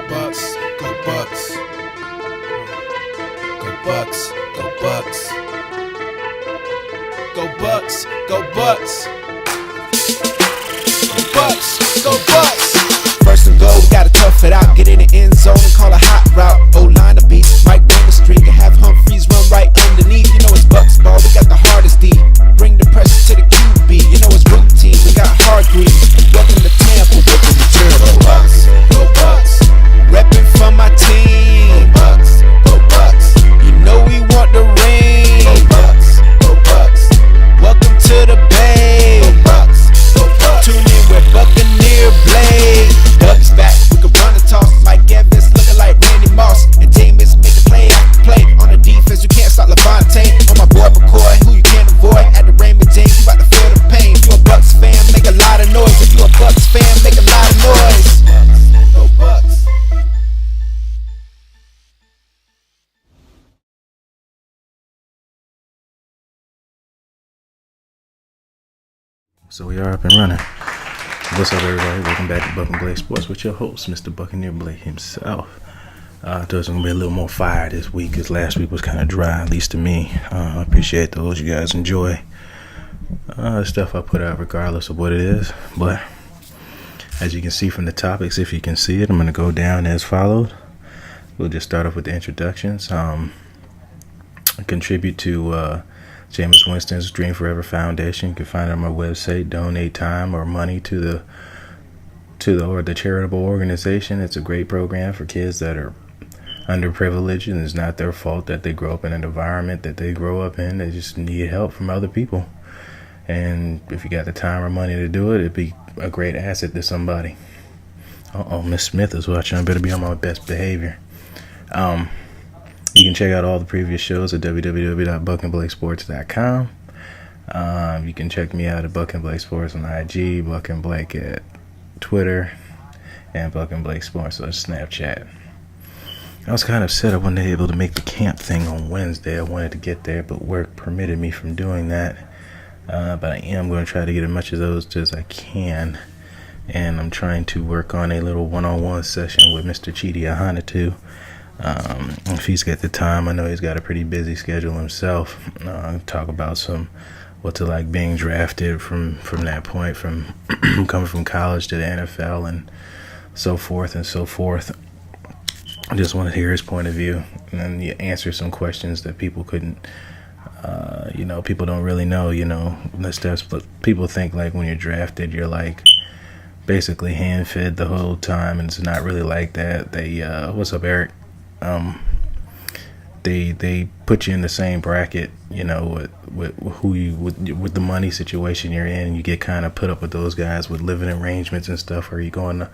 Bucks, go Bucks. Go Bucks, go Bucks. Go Bucks, go Bucks. Go Bucks, go Bucks. First and goal, we gotta tough it out. Get in the end zone and call a hot route. O-line to beat, Mike bang the streak and have Humphreys run right underneath. You know it's Bucks ball, we got the hardest D. Bring the pressure to the QB, you know it's routine. We got hard grease. Welcome to Tampa, welcome to Germany. Go Bucks, go Bucks. Reppin' for my team. Go Bucks, go Bucks. You know we want the ring. Go Bucks, go Bucks. Welcome to the Bay. Go Bucks, go Bucks. Tune in with Buccaneer Blake. Doug's back, we can run and toss. Mike Evans looking like Randy Moss. And Jameis make the play after play. On the defense, you can't stop Levante. On my boy McCoy, who you can't avoid. At the Raymond James, you about to feel the pain. If you a Bucks fan, make a lot of noise. If you a Bucks fan, make a lot of noise. Go Bucks. So we are up and running. What's up, everybody? Welcome back to BUCnBLAKE Sports with your host, Mr. Buccaneer Blake himself. I thought it was going to be a little more fire this week because last week was kind of dry, at least to me. I appreciate those. You guys enjoy the stuff I put out regardless of what it is. But as you can see from the topics, if you can see it, I'm going to go down as followed. We'll just start off with the introductions. I contribute to Jameis Winston's Dream Forever Foundation. You can find it on my website. Donate time or money to the charitable organization. It's a great program for kids that are underprivileged, and it's not their fault that they grow up in an environment that they grow up in. They just need help from other people. And if you got the time or money to do it, it'd be a great asset to somebody. Miss Smith is watching. I better be on my best behavior. You can check out all the previous shows at www.BUCnBLAKESports.com. You can check me out at BUCnBLAKE Sports on IG, BUCnBLAKE at Twitter, and BUCnBLAKE Sports on Snapchat. I was kind of upset I wasn't able to make the camp thing on Wednesday. I wanted to get there, but work permitted me from doing that. But I am going to try to get as much of those as I can. And I'm trying to work on a little one-on-one session with Mr. Chidi Ahanatu. If he's got the time, I know he's got a pretty busy schedule himself. Talk about what's it like being drafted from that point, from coming from college to the NFL and so forth and so forth. I just want to hear his point of view and answer some questions that people couldn't, people don't really know, people think like when you're drafted, you're like basically hand-fed the whole time, and it's not really like that. They, what's up, Eric? They put you in the same bracket, with the money situation you're in. You get kind of put up with those guys with living arrangements and stuff, or you go into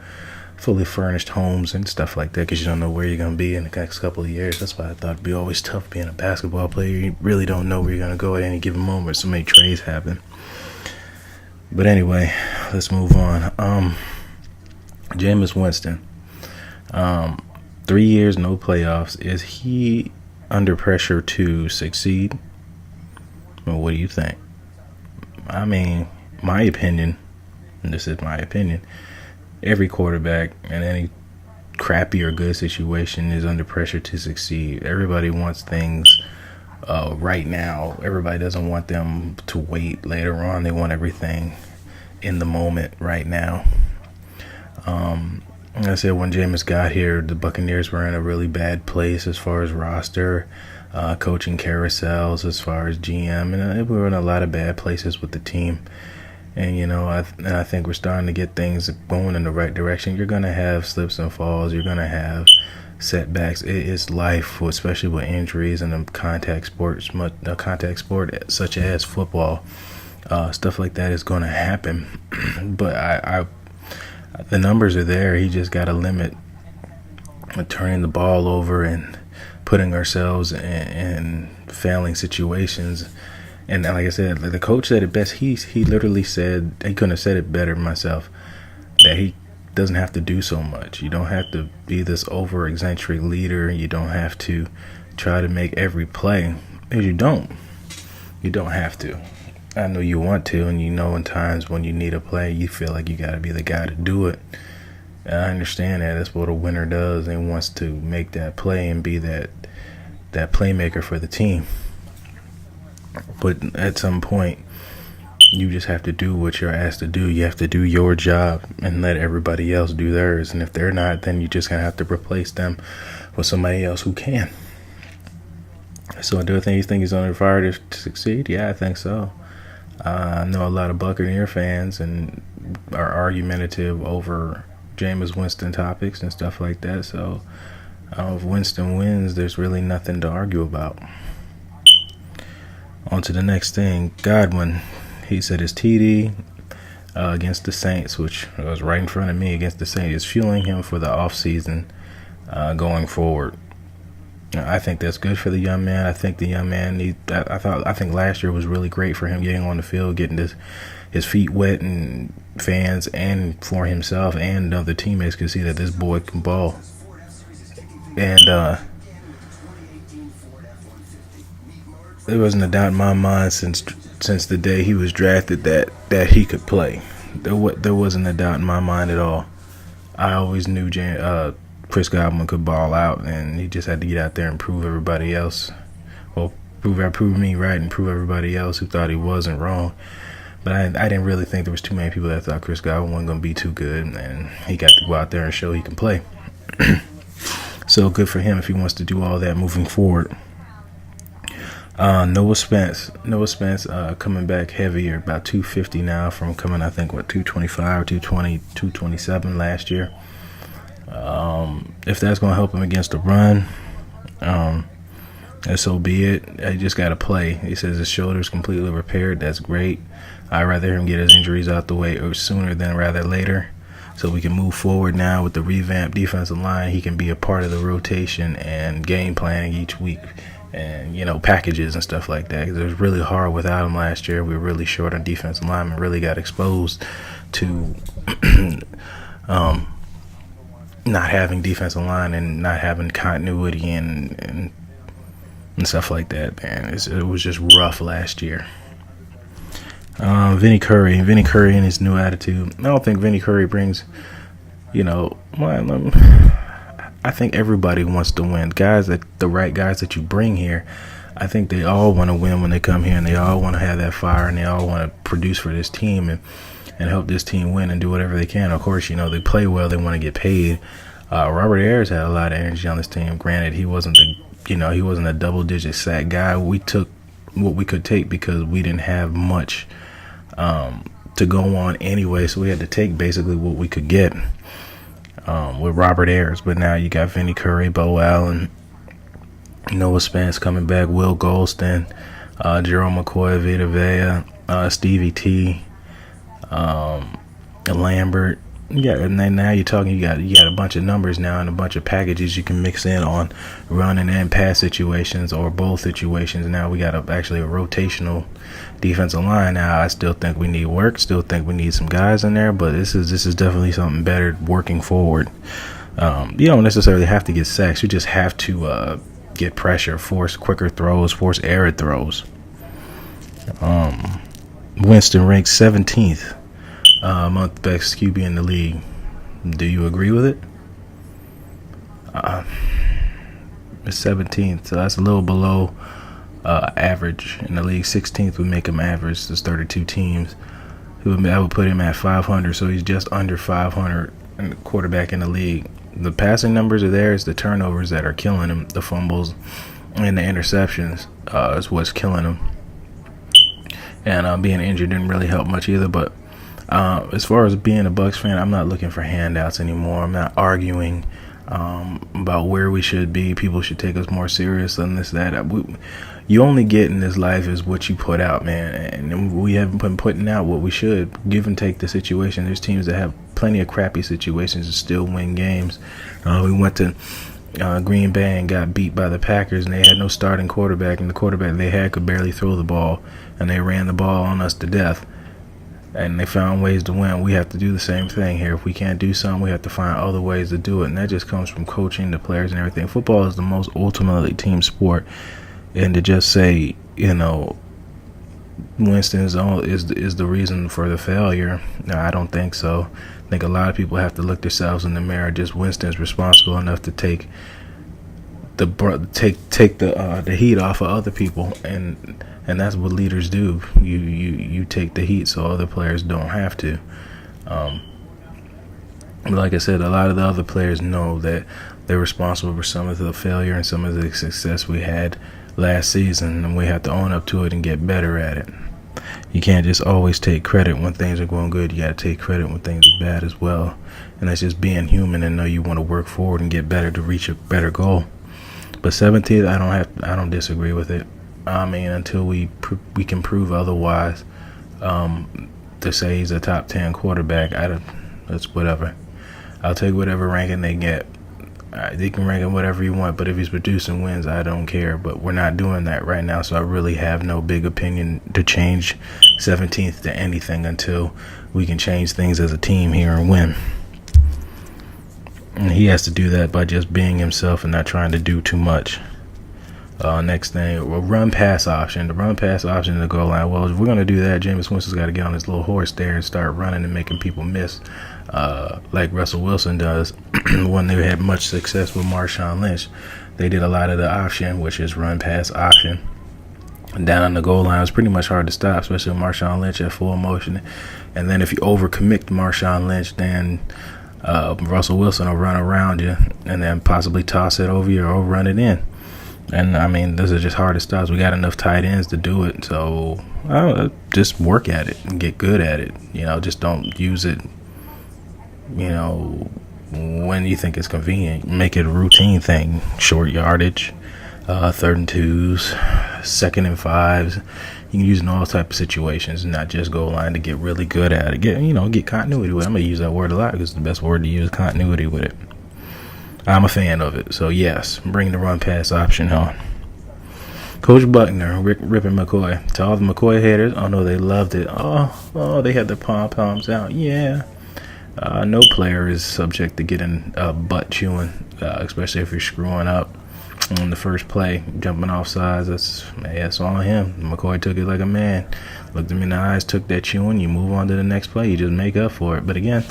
fully furnished homes and stuff like that because you don't know where you're going to be in the next couple of years. That's why I thought it'd be always tough being a basketball player. You really don't know where you're going to go at any given moment. So many trades happen. But anyway, let's move on. Jameis Winston. 3 years, no playoffs. Is he under pressure to succeed? Well, what do you think? I mean, my opinion, and this is my opinion, every quarterback in any crappy or good situation is under pressure to succeed. Everybody wants things right now. Everybody doesn't want them to wait later on. They want everything in the moment right now. Like I said, when Jameis got here, the Buccaneers were in a really bad place as far as roster, coaching carousels, as far as GM, and we were in a lot of bad places with the team. And, I think we're starting to get things going in the right direction. You're going to have slips and falls. You're going to have setbacks. It's life, especially with injuries and a contact sport such as football. Stuff like that is going to happen. But the numbers are there. He just got to limit turning the ball over and putting ourselves in failing situations. And like I said, the coach said it best. He literally said, he couldn't have said it better myself, that he doesn't have to do so much. You don't have to be this over-eccentric leader. You don't have to try to make every play. Because you don't. You don't have to. I know you want to, and in times when you need a play, you feel like you got to be the guy to do it. And I understand that that's what a winner does and wants to make that play and be that playmaker for the team. But at some point, you just have to do what you're asked to do. You have to do your job and let everybody else do theirs. And if they're not, then you're just going to have to replace them with somebody else who can. So do I think he's under fire to succeed? Yeah, I think so. I know a lot of Buccaneer fans and are argumentative over Jameis Winston topics and stuff like that. So if Winston wins, there's really nothing to argue about. On to the next thing. Godwin, he said his TD against the Saints, which was right in front of me against the Saints, is fueling him for the offseason going forward. I think that's good for the young man. I think the young man I think last year was really great for him getting on the field, getting his feet wet, and fans and for himself and other teammates could see that this boy can ball. And there wasn't a doubt in my mind since the day he was drafted that he could play. There wasn't a doubt in my mind at all. I always knew Chris Godwin could ball out, and he just had to get out there and prove everybody else. Well, prove me right and prove everybody else who thought he wasn't wrong. But I didn't really think there was too many people that thought Chris Godwin wasn't going to be too good, and he got to go out there and show he can play. So good for him if he wants to do all that moving forward. Noah Spence coming back heavier, about 250 now from coming, I think, 225 or 220, 227 last year. If that's going to help him against the run, so be it. He just got to play. He says his shoulder's completely repaired. That's great. I'd rather him get his injuries out the way sooner than rather later, so we can move forward now with the revamped defensive line. He can be a part of the rotation and game planning each week, and packages and stuff like that. 'Cause it was really hard without him last year. We were really short on defensive linemen. Really got exposed to not having defensive line and not having continuity and stuff like that, man. It was just rough last year. Vinny Curry and his new attitude. I don't think Vinny Curry brings, I think everybody wants to win. The right guys that you bring here, I think they all want to win when they come here, and they all want to have that fire, and they all want to produce for this team and help this team win and do whatever they can. Of course, they play well, they want to get paid. Robert Ayers had a lot of energy on this team. Granted, he wasn't a double-digit sack guy. We took what we could take because we didn't have much to go on anyway, so we had to take basically what we could get with Robert Ayers. But now you got Vinny Curry, Bo Allen, Noah Spence coming back, Will Golston, Jerome McCoy, Vita Vea, Stevie T, Lambert. Yeah, and then now you're talking. You got a bunch of numbers now and a bunch of packages you can mix in on running and pass situations or both situations. Now we got actually a rotational defensive line. Now I still think we need work. Still think we need some guys in there, but this is definitely something better working forward. You don't necessarily have to get sacks. You just have to get pressure, force quicker throws, force error throws. Winston ranked 17th. Month best QB in the league. Do you agree with it? It's 17th, so that's a little below average in the league. 16th would make him average. There's 32 teams. I would put him at 500, so he's just under 500 quarterback in the league. The passing numbers are there. It's the turnovers that are killing him. The fumbles and the interceptions is what's killing him. And being injured didn't really help much either, but as far as being a Bucs fan, I'm not looking for handouts anymore. I'm not arguing about where we should be. People should take us more serious than this, that. You only get in this life is what you put out, man. And we haven't been putting out what we should. Give and take the situation. There's teams that have plenty of crappy situations and still win games. We went to Green Bay and got beat by the Packers, and they had no starting quarterback, and the quarterback they had could barely throw the ball, and they ran the ball on us to death. And they found ways to win. We have to do the same thing here. If we can't do something, we have to find other ways to do it. And that just comes from coaching the players and everything. Football is the most ultimately team sport. And to just say, Winston is the reason for the failure. No, I don't think so. I think a lot of people have to look themselves in the mirror. Just Winston's responsible enough to take the heat off of other people, and that's what leaders do. You take the heat so other players don't have to. Like I said, a lot of the other players know that they're responsible for some of the failure and some of the success we had last season, and we have to own up to it and get better at it. You can't just always take credit when things are going good. You got to take credit when things are bad as well, and that's just being human and know you want to work forward and get better to reach a better goal. But 17th, I don't disagree with it. I mean, until we can prove otherwise, to say he's a top 10 quarterback, that's whatever. I'll take whatever ranking they get. They can rank him whatever you want, but if he's producing wins, I don't care. But we're not doing that right now, so I really have no big opinion to change 17th to anything until we can change things as a team here and win. And he has to do that by just being himself and not trying to do too much. Next thing, run pass option. The run pass option in the goal line. Well, if we're going to do that, Jameis Winston's got to get on his little horse there and start running and making people miss, like Russell Wilson does. When they had much success with Marshawn Lynch, they did a lot of the option, which is run pass option. And down on the goal line, it's pretty much hard to stop, especially with Marshawn Lynch at full motion. And then if you overcommit Marshawn Lynch, then Russell Wilson will run around you and then possibly toss it over you or run it in. And, I mean, this is just hard to stop. We got enough tight ends to do it. So just work at it and get good at it. Just don't use it, when you think it's convenient. Make it a routine thing. Short yardage, 3rd and 2s, 2nd and 5s. You can use it in all type of situations, not just goal line, to get really good at it. Get continuity with it. I'm going to use that word a lot because it's the best word to use, continuity with it. I'm a fan of it. So, yes, bring the run-pass option on. Coach Buckner, ripping McCoy. To all the McCoy haters, no, they loved it. Oh, they had their pom-poms out. Yeah. No player is subject to getting butt chewing, especially if you're screwing up on the first play, jumping off sides. That's on him. McCoy took it like a man. Looked him in the eyes, took that chewing. You move on to the next play. You just make up for it. But again,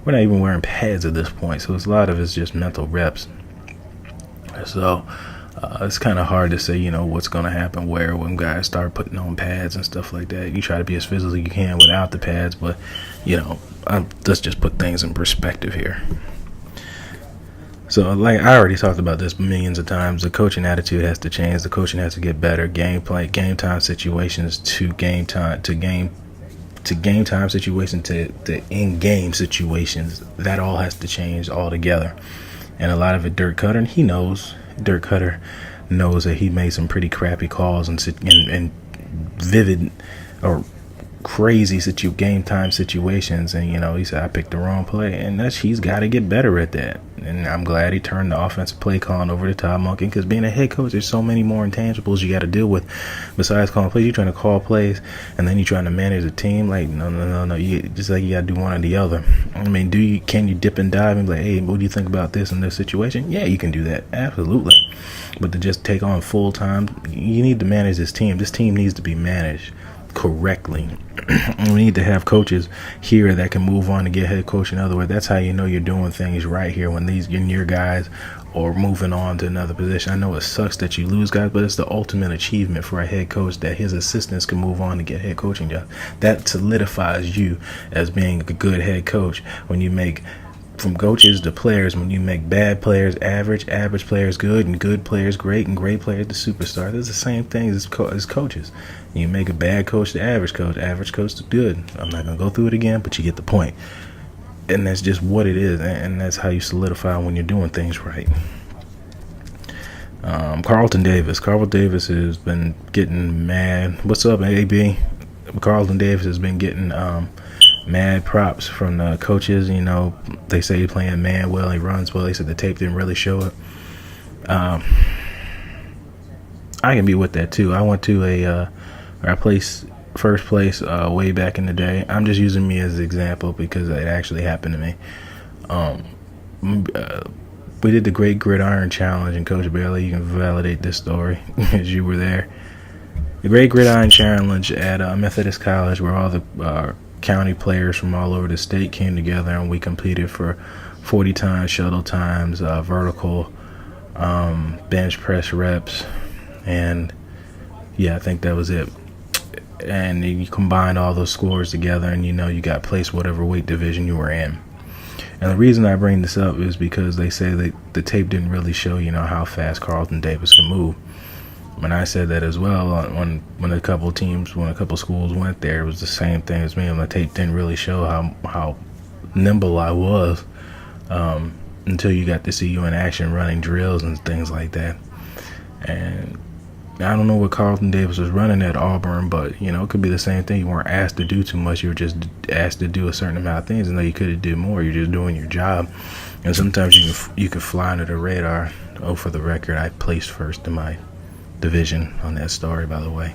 we're not even wearing pads at this point, so a lot of it's just mental reps. So it's kind of hard to say, what's going to happen where when guys start putting on pads and stuff like that. You try to be as physical as you can without the pads, but, let's just put things in perspective here. So, like I already talked about this millions of times, the coaching attitude has to change. The coaching has to get better. Game time situations to game time situations to in-game situations. That all has to change altogether. And a lot of it, Dirk Cutter knows that he made some pretty crappy calls and vivid or crazy game time situations, and he said I picked the wrong play, and he's got to get better at that. And I'm glad he turned the offensive play calling over to Todd Monken, because being a head coach, there's so many more intangibles you got to deal with besides calling plays. You're trying to call plays, and then you're trying to manage a team. Like no, you just like you got to do one or the other. I mean, can you dip and dive and be like, hey, what do you think about this in this situation? Yeah, you can do that, absolutely. But to just take on full time, you need to manage this team. This team needs to be managed correctly. We need to have coaches here that can move on to get head coach. In other words, that's how you know you're doing things right here, when your guys are moving on to another position. I know it sucks that you lose guys, but it's the ultimate achievement for a head coach that his assistants can move on to get head coaching jobs. That solidifies you as being a good head coach. When you make from coaches to players, when you make bad players average players good, and good players great, and great players to superstar. That's the same thing as coaches. You make a bad coach to average coach to good. I'm not going to go through it again, but you get the point. And that's just what it is, and that's how you solidify when you're doing things right. Carlton Davis has been getting mad. What's up, AB? Carlton Davis has been getting mad props from the coaches. They say he's playing man well, he runs well. They said the tape didn't really show it. I can be with that too. I went to I placed first place way back in the day. I'm just using me as an example because it actually happened to me. We did the Great Gridiron Challenge, and Coach Bailey, you can validate this story as you were there. The Great Gridiron Challenge at Methodist College, where all the county players from all over the state came together, and we competed for 40 times, shuttle times, vertical, bench press reps, and yeah, I think that was it. And you combine all those scores together, and you got placed whatever weight division you were in. And the reason I bring this up is because they say that the tape didn't really show, how fast Carlton Davis can move. And I said that as well when a couple schools went there. It was the same thing as me. And the tape didn't really show how nimble I was until you got to see you in action running drills and things like that. And I don't know what Carlton Davis was running at Auburn, but it could be the same thing. You weren't asked to do too much. You were just asked to do a certain amount of things, and though you could have did more, you're just doing your job. And sometimes you can fly under the radar. Oh, for the record, I placed first in my division on that story, by the way.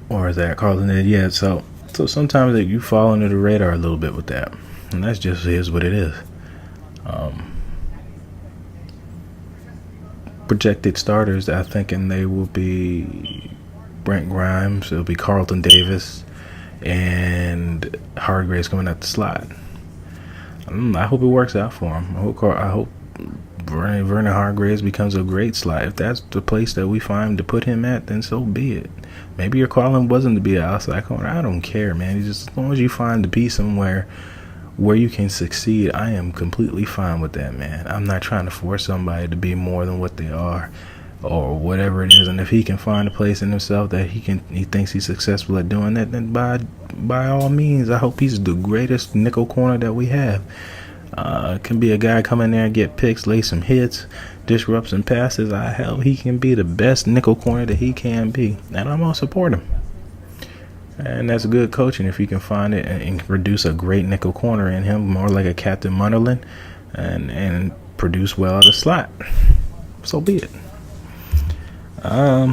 Or is that Carlton did? Yeah. So sometimes you fall under the radar a little bit with that, and that's just is what it is. Projected starters, I think, and they will be Brent Grimes, it'll be Carlton Davis, and Hargraves coming out the slot. I hope it works out for him. I hope Vernon Hargraves becomes a great slot. If that's the place that we find to put him at, then so be it. Maybe your calling wasn't to be an outside corner. I don't care, man. Just as long as you find to be somewhere where you can succeed, I am completely fine with that, man. I'm not trying to force somebody to be more than what they are or whatever it is. And if he can find a place in himself that he thinks he's successful at doing that, then by all means, I hope he's the greatest nickel corner that we have. Can be a guy come in there and get picks, lay some hits, disrupt some passes. Hell, he can be the best nickel corner that he can be, and I'm gonna support him. And that's good coaching if you can find it and produce a great nickel corner in him, more like a Captain Munderland, and produce well out of slot. So be it. I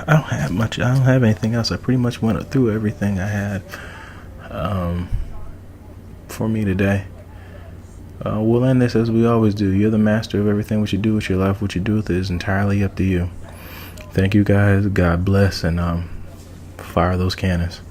don't have much. I don't have anything else. I pretty much went through everything I had for me today. We'll end this as we always do. You're the master of everything. What you do with your life, what you do with it is entirely up to you. Thank you guys. God bless, and fire those cannons.